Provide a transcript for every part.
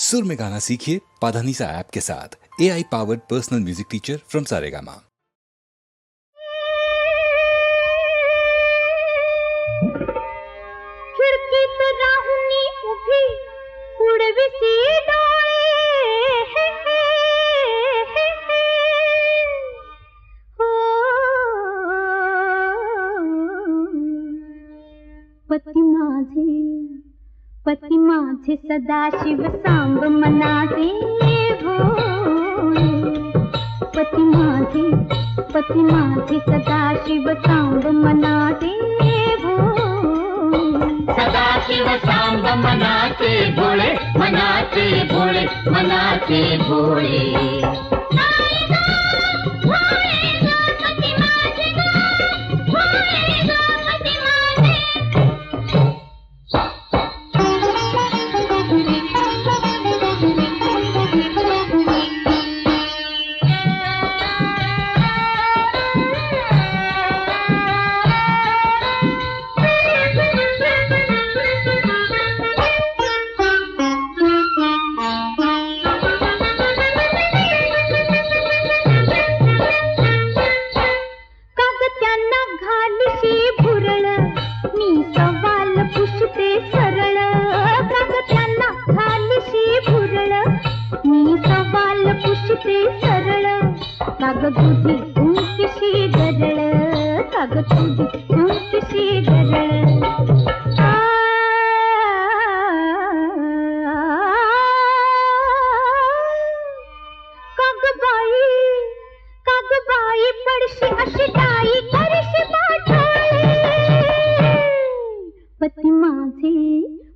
सुर में गाना सीखिए पाधानीसा ऐप के साथ। AI powered personal music teacher from Saregama. खिडकीत राहुनी उभी उडविसी डोळे हो पती माझे सदाशिव सांब मनाचे भोळे पती माझे सदाशिव सांब मनाचे भोळे सदाशिव सांब मनाचे भोळे मनाचे भोळे मनाचे भोळे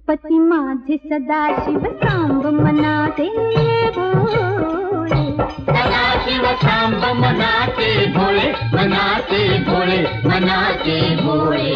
पती माझे सदाशिव सांब मनाचे भोळे सदाशिव सांब मनाचे भोळे मनाचे भोळे मनाचे भोळे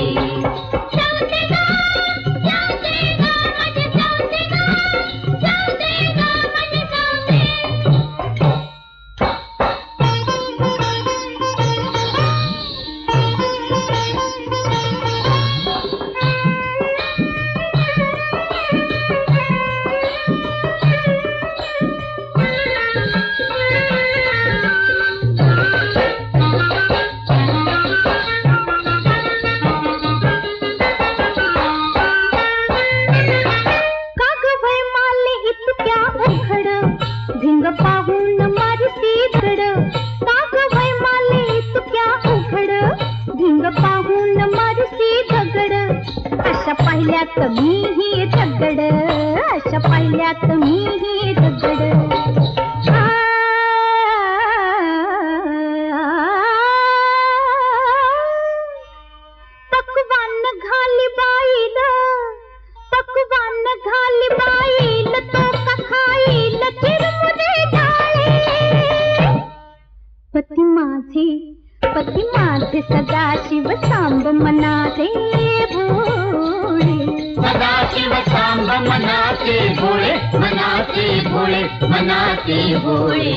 पती माझे सदाशिव सांब मनाचे भोळे सदाशिव सांब मनाचे भोळे मनाचे भोळे मनाचे भोळे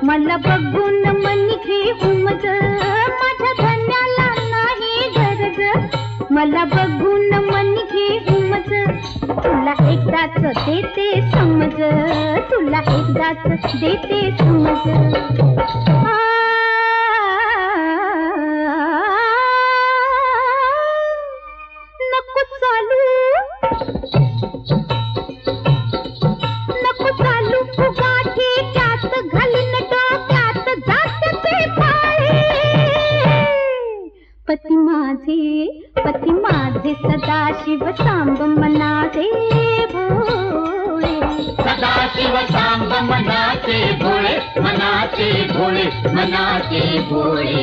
मला बघून मन घे उमज माझ्या धन्याला नाही गरज मला बघून मन घे उमज तुला एकदाच देते समज तुला एकदाच देते समज नको चालू गाठी त्यात घालीन डोक्यात जात ते पाळे पती माझे सदाशिव सांब मनाचे भोळे सदाशिव सांब मनाचे भोळे मनाचे भोळे मनाचे भोळे